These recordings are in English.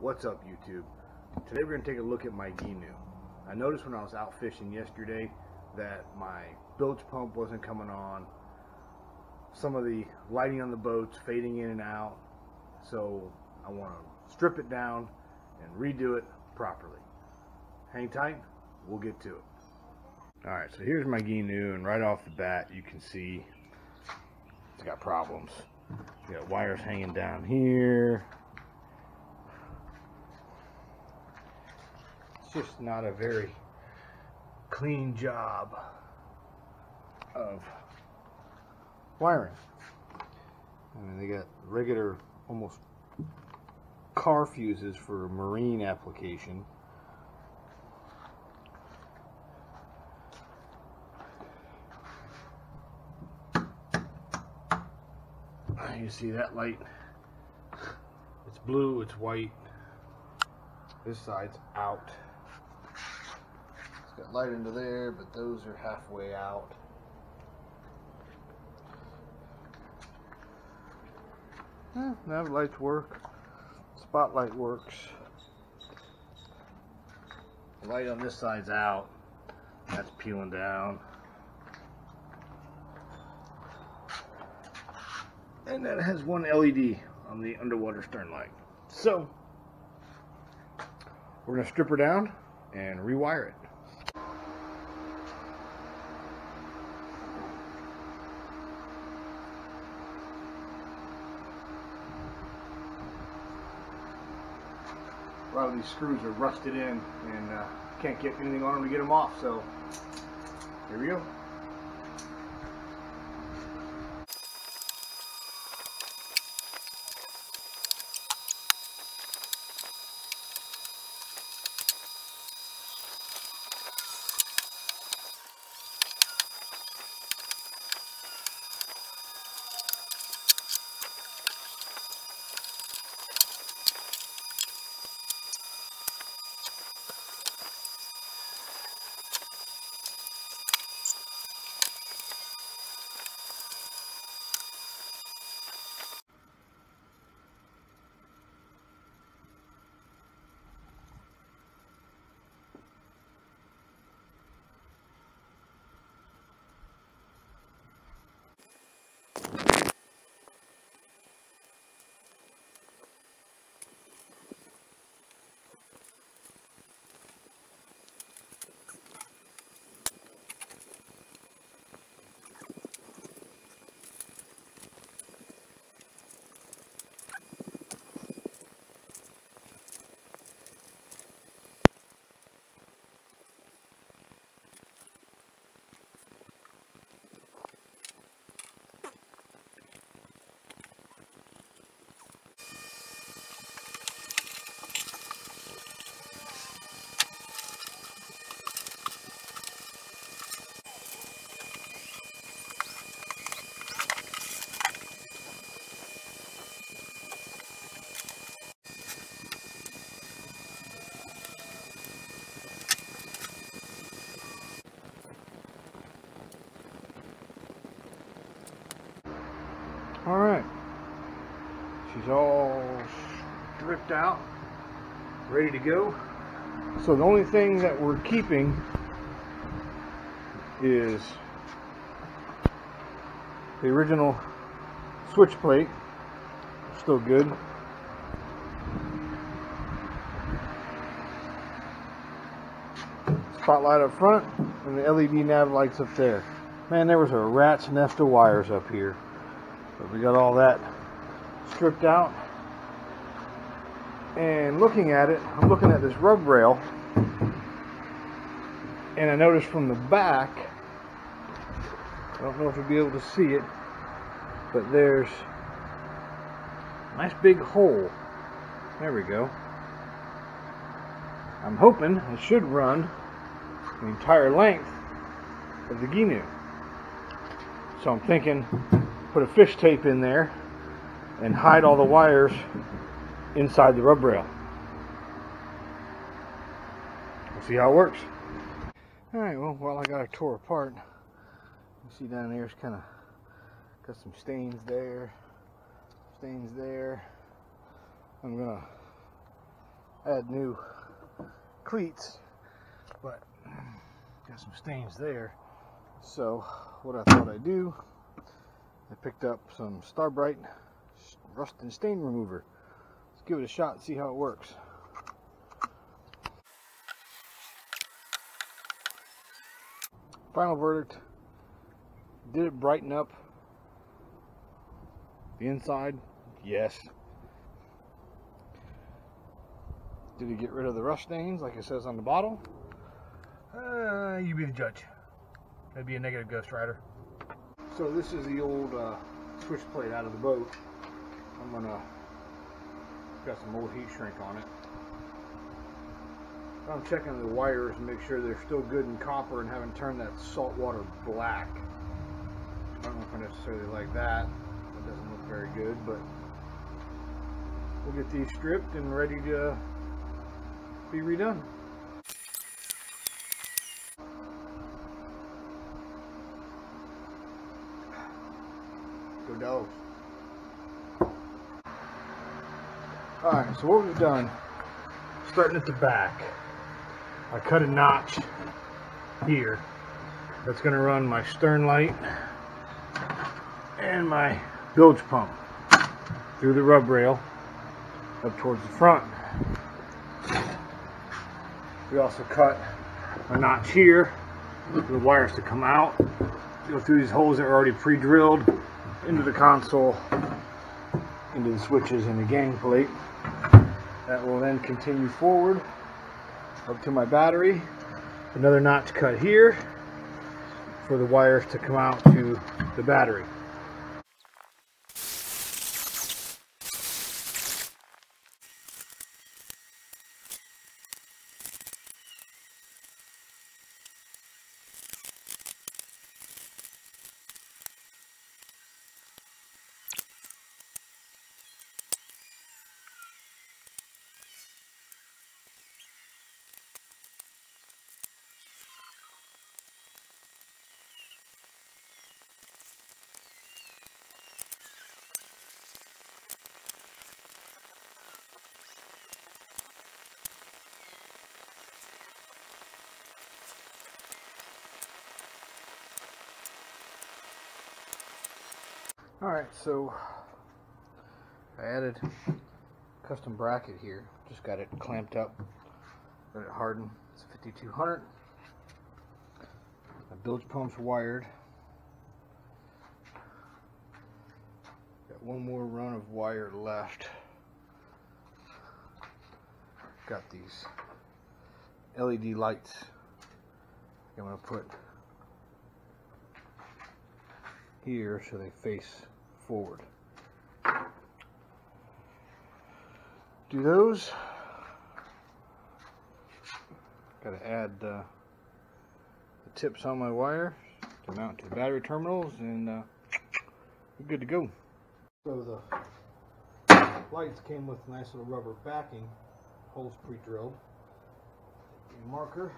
What's up, YouTube? Today we're going to take a look at my Gheenoe. I noticed when I was out fishing yesterday that my bilge pump wasn't coming on. Some of the lighting on the boat's fading in and out. So I want to strip it down and redo it properly. Hang tight, we'll get to it. Alright, so here's my Gheenoe, and right off the bat you can see it's got problems. You got wires hanging down here. It's just not a very clean job of wiring. I mean, they got regular, almost car fuses for marine application. You see that light? It's blue, it's white. This side's out. It's got light into there, but those are halfway out. Now the lights work. Spotlight works. The light on this side's out. That's peeling down. And that has one LED on the underwater stern light. So we're going to strip her down and rewire it. A lot of these screws are rusted in and can't get anything on them to get them off, so here we go. Alright, she's all stripped out, ready to go. So the only thing that we're keeping is the original switch plate. Still good. Spotlight up front and the LED nav lights up there. Man, there was a rat's nest of wires up here. But we got all that stripped out. And looking at it, I'm looking at this rub rail, and I noticed from the back, I don't know if you'll be able to see it, but there's a nice big hole. There we go. I'm hoping it should run the entire length of the Gheenoe. So I'm thinking, put a fish tape in there and hide all the wires inside the rub rail. We'll see how it works. Alright, well, while I got it tore apart, you see down there, it's kind of got some stains there, I'm gonna add new cleats, but got some stains there. So what I thought I'd do, I picked up some Starbright rust and stain remover. Let's give it a shot and see how it works. Final verdict, did it brighten up the inside? Yes. Did it get rid of the rust stains like it says on the bottle? You be the judge. That'd be a negative Ghost Rider. So this is the old switch plate out of the boat. I'm gonna, got some old heat shrink on it. I'm checking the wires and make sure they're still good in copper and haven't turned that salt water black. I don't know if I necessarily like that. It doesn't look very good, but we'll get these stripped and ready to be redone. Go dogs. Alright, so what we've done, starting at the back, I cut a notch here that's going to run my stern light and my bilge pump through the rub rail up towards the front. We also cut a notch here for the wires to come out, go through these holes that are already pre-drilled into the console, into the switches and the gang plate. That will then continue forward up to my battery. Another notch cut here for the wires to come out to the battery. Alright, so I added a custom bracket here. Just got it clamped up, let it harden. It's a 5200. My bilge pump's wired. Got one more run of wire left. Got these LED lights I'm going to put here so they face forward. Do those. Got to add the tips on my wire to mount to the battery terminals, and we're good to go. So the lights came with a nice little rubber backing, holes pre-drilled. A marker.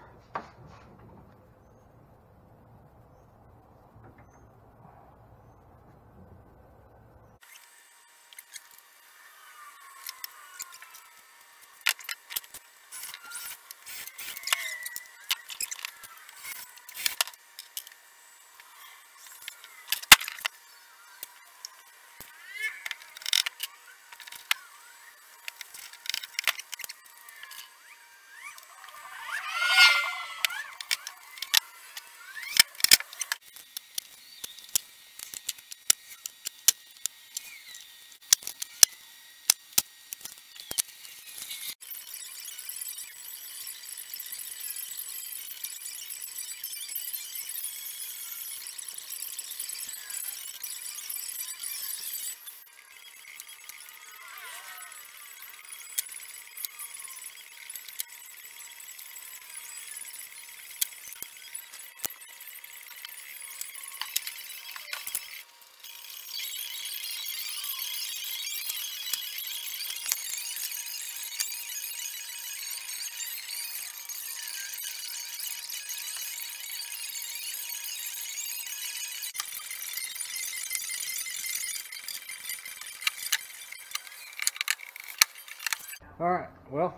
Alright, well,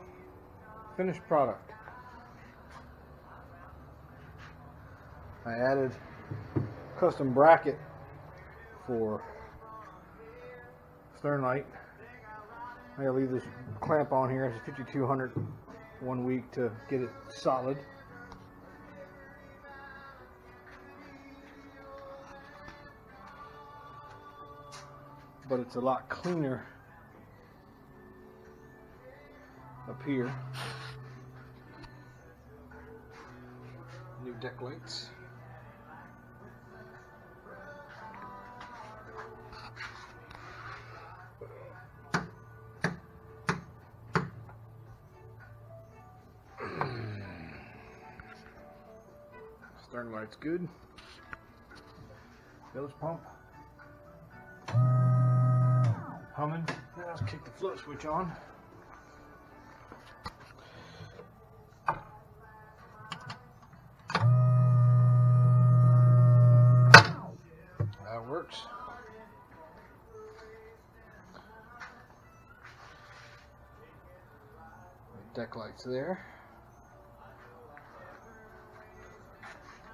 finished product. I added custom bracket for stern light. I gotta leave this clamp on here. It's 5200 1 week to get it solid. But it's a lot cleaner up here. New deck lights. Stern light's good. Bilge pump. Humming. Now let's kick the float switch on. That works. Deck lights there.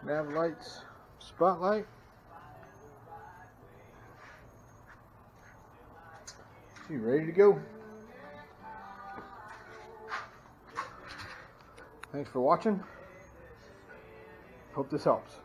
Nav lights, spotlight. You ready to go? Thanks for watching. Hope this helps.